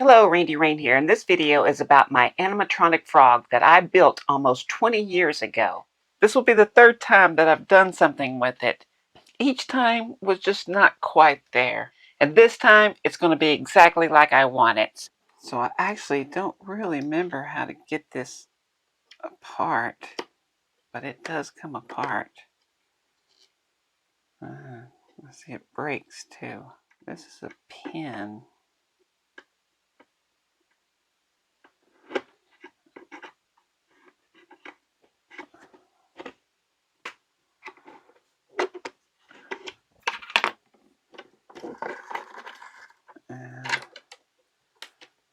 Hello, Randy Rain here, and this video is about my animatronic frog that I built almost 20 years ago. This will be the third time that I've done something with it. Each time was just not quite there, and this time it's going to be exactly like I want it. So I actually don't really remember how to get this apart, but it does come apart. Let's see, it breaks too. This is a pin.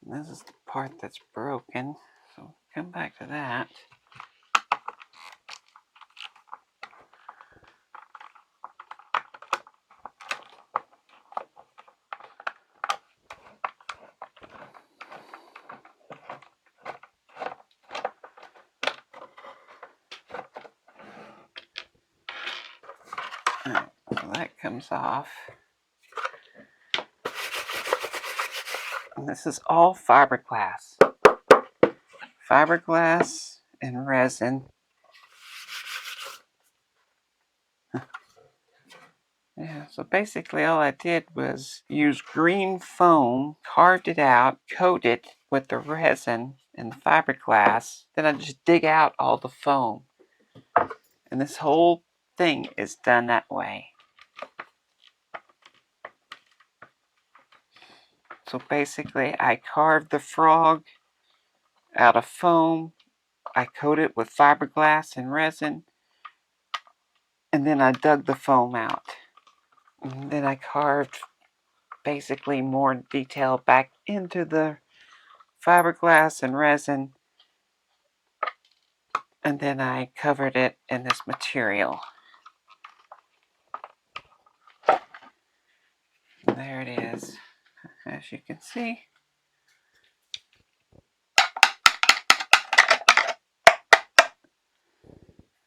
And this is the part that's broken, so come back to that. Alright, so that comes off. And this is all fiberglass. Fiberglass and resin. Yeah, so basically all I did was use green foam, carved it out, coat it with the resin and the fiberglass. Then I just dig out all the foam. And this whole thing is done that way. So basically I carved the frog out of foam. I coat it with fiberglass and resin. And then I dug the foam out. And then I carved basically more detail back into the fiberglass and resin. And then I covered it in this material. And there it is, as you can see.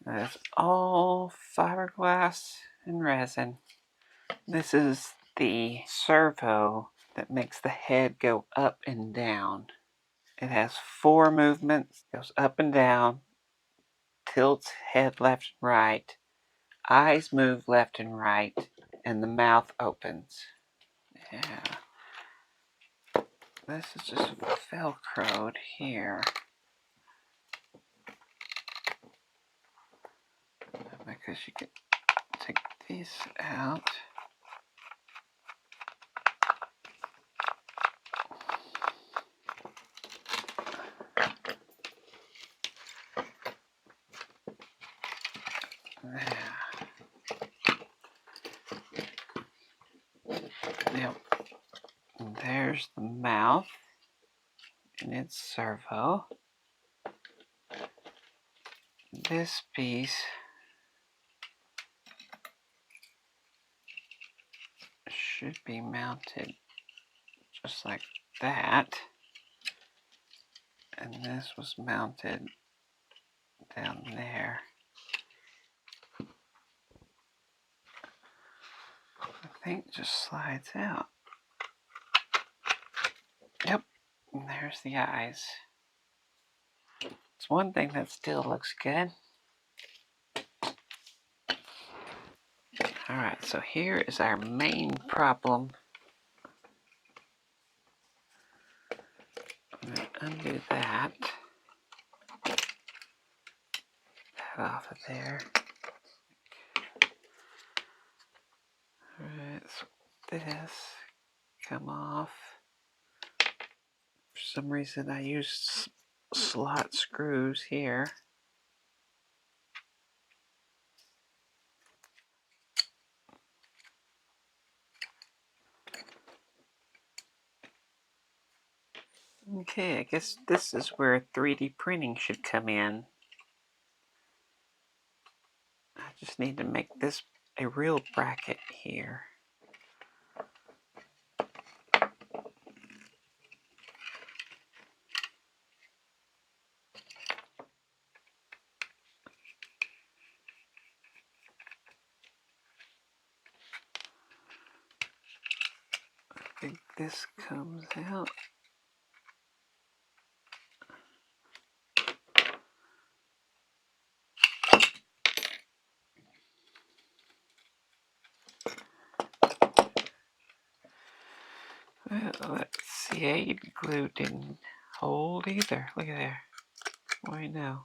That's all fiberglass and resin. This is the servo that makes the head go up and down. It has 4 movements, goes up and down, tilts head left and right, eyes move left and right, and the mouth opens. Yeah. This is just velcroed here. Because you can take these out. Yep. And there's the mouth and its servo. This piece should be mounted just like that. And this was mounted down there. I think it just slides out. Yep, and there's the eyes. It's one thing that still looks good. Alright, so here is our main problem. I'm going to undo that. That off of there. Alright, so this come off. For some reason I used slot screws here. Okay, I guess this is where 3D printing should come in. I just need to make this a real bracket here. I think this comes out Let's see, glue didn't hold either. Look at there. What do you know?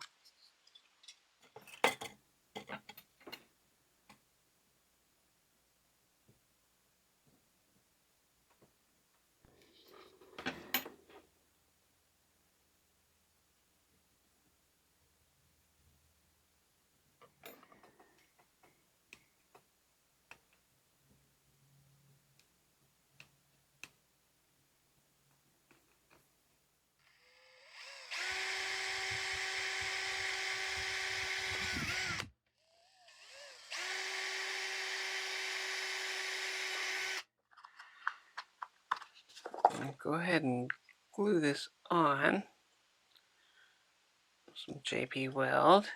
Go ahead and glue this on. Some JB Weld.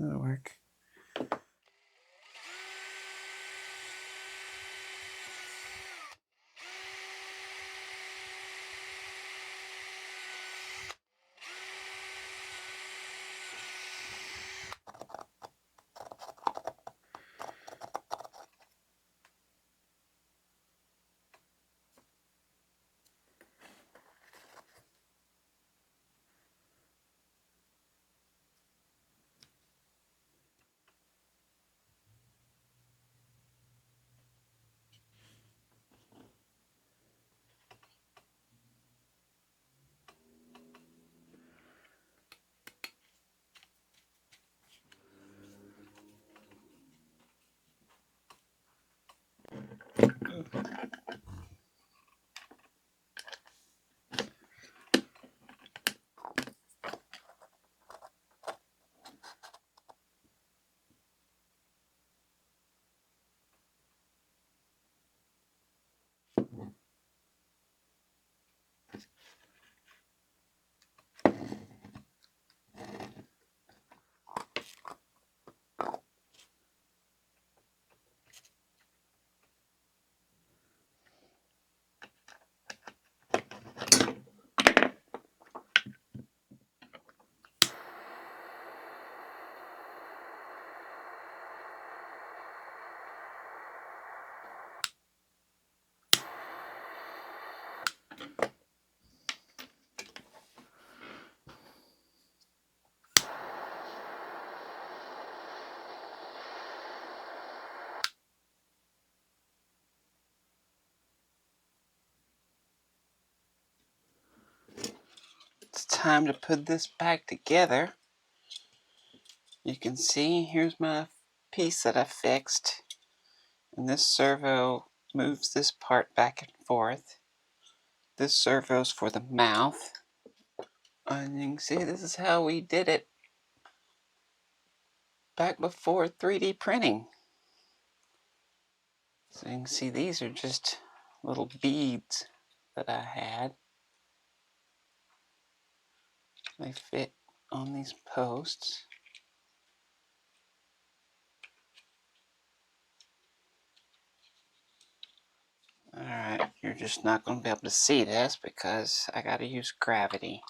That'll work. It's time to put this back together. You can see here's my piece that I fixed, and this servo moves this part back and forth. This servo's for the mouth, and you can see this is how we did it back before 3D printing. So you can see these are just little beads that I had. They fit on these posts. Alright, you're just not going to be able to see this because I got to use gravity.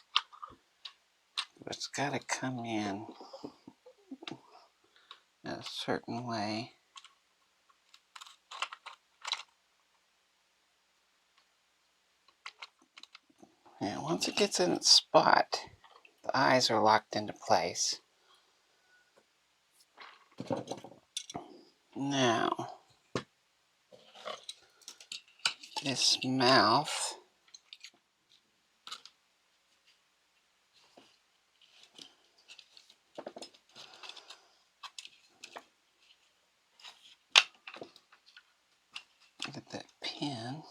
But it's got to come in a certain way. And once it gets in its spot, the eyes are locked into place. Now, this mouth, get that pin.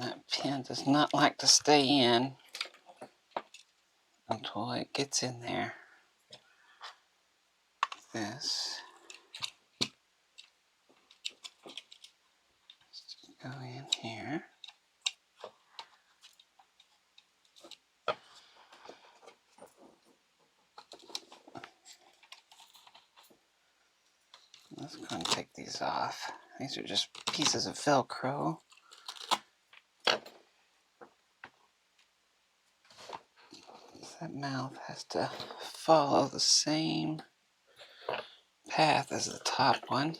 That pin does not like to stay in until it gets in there. This. Go in here. Let's go and take these off. These are just pieces of Velcro. That mouth has to follow the same path as the top one.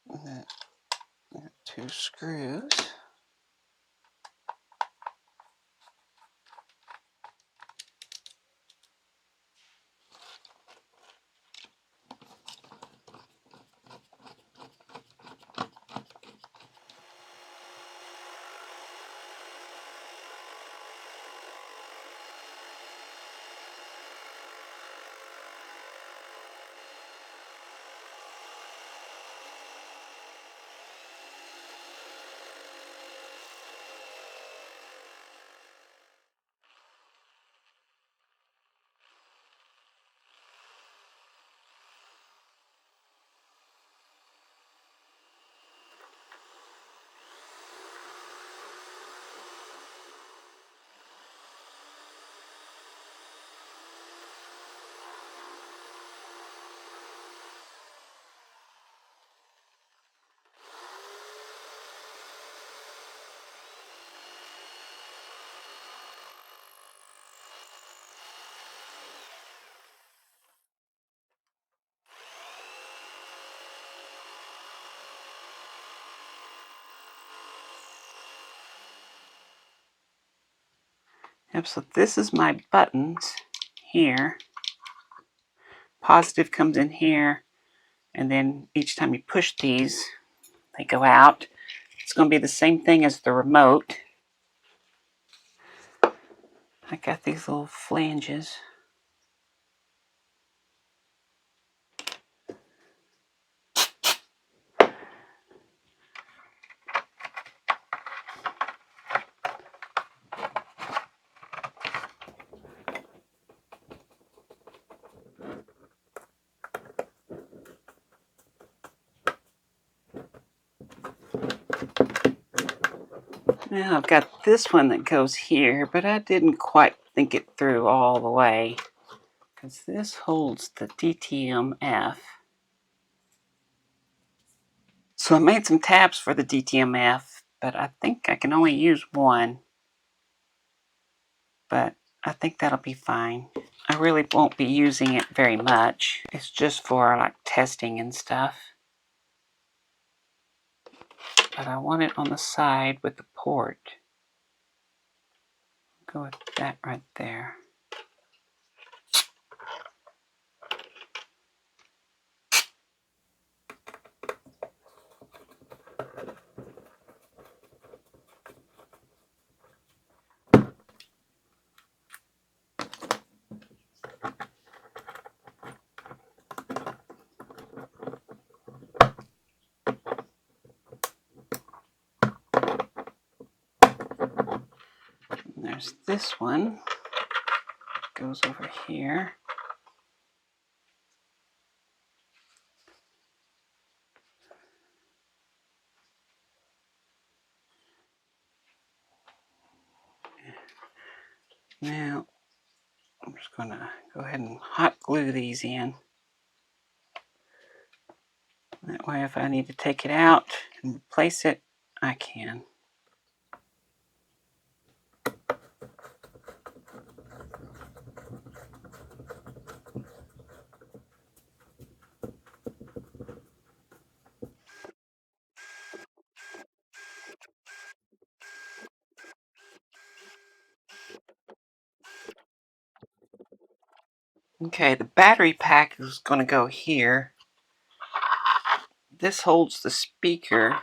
And got 2 screws. Yep, so this is my buttons here. Positive comes in here, and then each time you push these, they go out. It's going to be the same thing as the remote. I got these little flanges. Now I've got this one that goes here, but I didn't quite think it through all the way, because this holds the DTMF. So I made some tabs for the DTMF, but I think I can only use one. But I think that'll be fine. I really won't be using it very much. It's just for like testing and stuff. But I want it on the side with the port. Go with that right there. And there's this one. Goes over here. Now, I'm just going to go ahead and hot glue these in. That way if I need to take it out and replace it, I can. Okay, the battery pack is going to go here. This holds the speaker,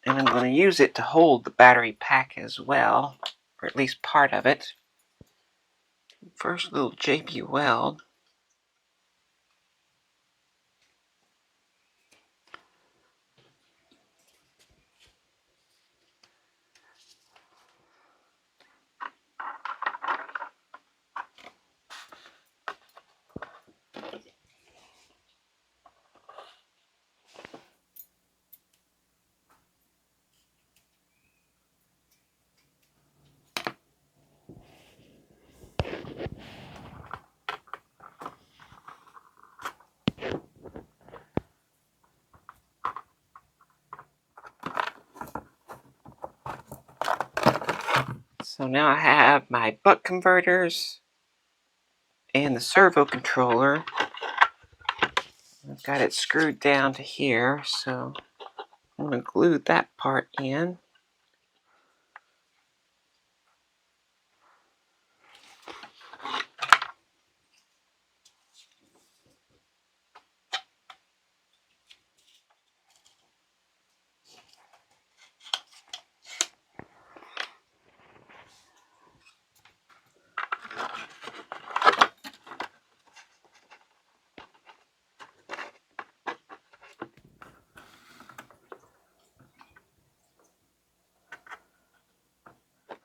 and I'm going to use it to hold the battery pack as well, or at least part of it. First little JB weld. So now I have my buck converters and the servo controller. I've got it screwed down to here, so I'm going to glue that part in.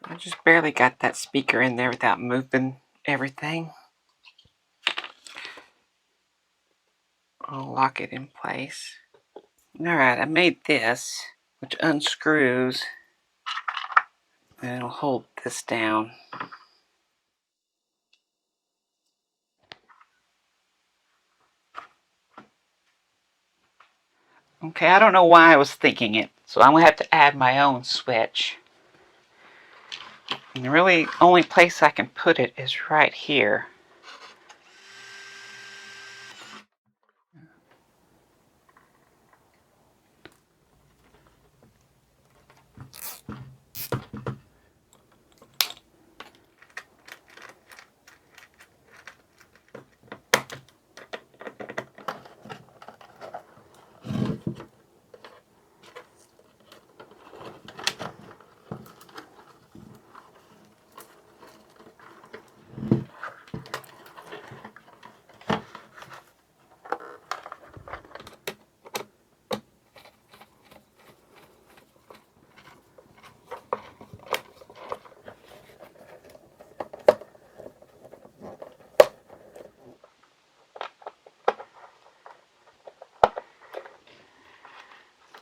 I just barely got that speaker in there without moving everything. I'll lock it in place. Alright, I made this, which unscrews, and it'll hold this down. Okay, I don't know why I was thinking it, so I'm going to have to add my own switch. And the really only place I can put it is right here.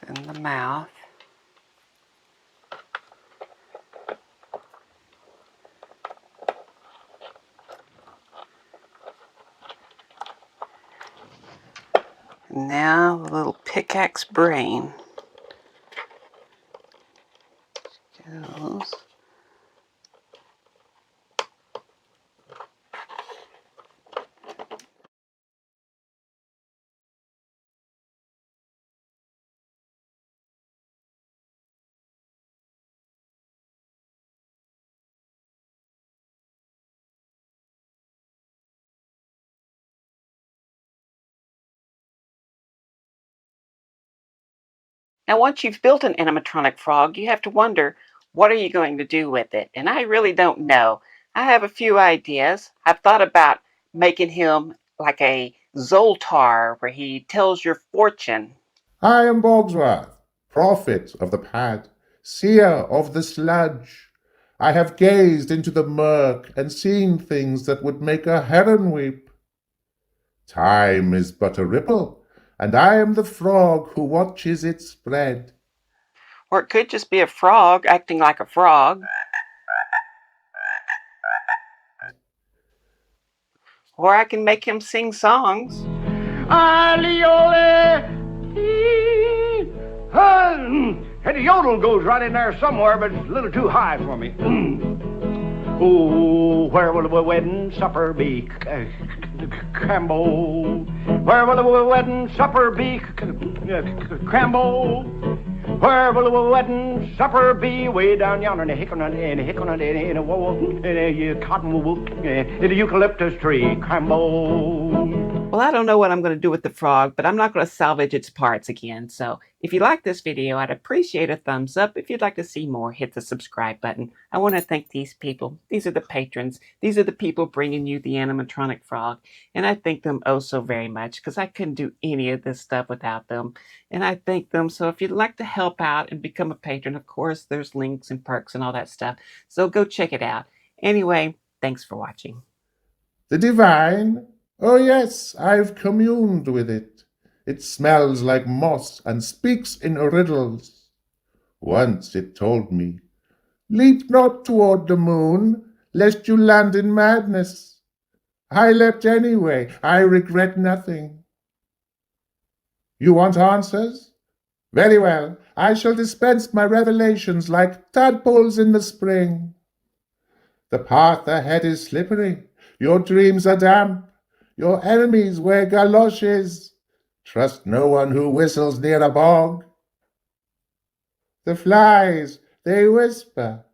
And the mouth. And now the little pickaxe brain goes. Now, once you've built an animatronic frog, you have to wonder, what are you going to do with it? And I really don't know. I have a few ideas. I've thought about making him like a Zoltar, where he tells your fortune. I am Bogsworth, prophet of the pad, seer of the sludge. I have gazed into the murk and seen things that would make a heron weep. Time is but a ripple, and I am the frog who watches it spread. Or it could just be a frog acting like a frog. Or I can make him sing songs. And the yodel goes right in there somewhere, but it's a little too high for me. Oh, where will the wedding supper be? Crambo. Where will the wedding supper be? Crambo. Where will the wedding supper be? Way down yonder in the hickory, in the cottonwood, in the eucalyptus tree. Crambo. Well, I don't know what I'm going to do with the frog, but I'm not going to salvage its parts again. So if you like this video, I'd appreciate a thumbs up. If you'd like to see more, hit the subscribe button. I want to thank these people. These are the patrons. These are the people bringing you the animatronic frog. And I thank them oh so very much because I couldn't do any of this stuff without them. And I thank them. So if you'd like to help out and become a patron, of course, there's links and perks and all that stuff. So go check it out. Anyway, thanks for watching. The divine? Oh yes, I've communed with it. It smells like moss and speaks in riddles. Once it told me, "Leap not toward the moon, lest you land in madness." I leapt anyway. I regret nothing. You want answers? Very well. I shall dispense my revelations like tadpoles in the spring. The path ahead is slippery. Your dreams are damp. Your enemies wear galoshes. Trust no one who whistles near a bog. The flies, they whisper.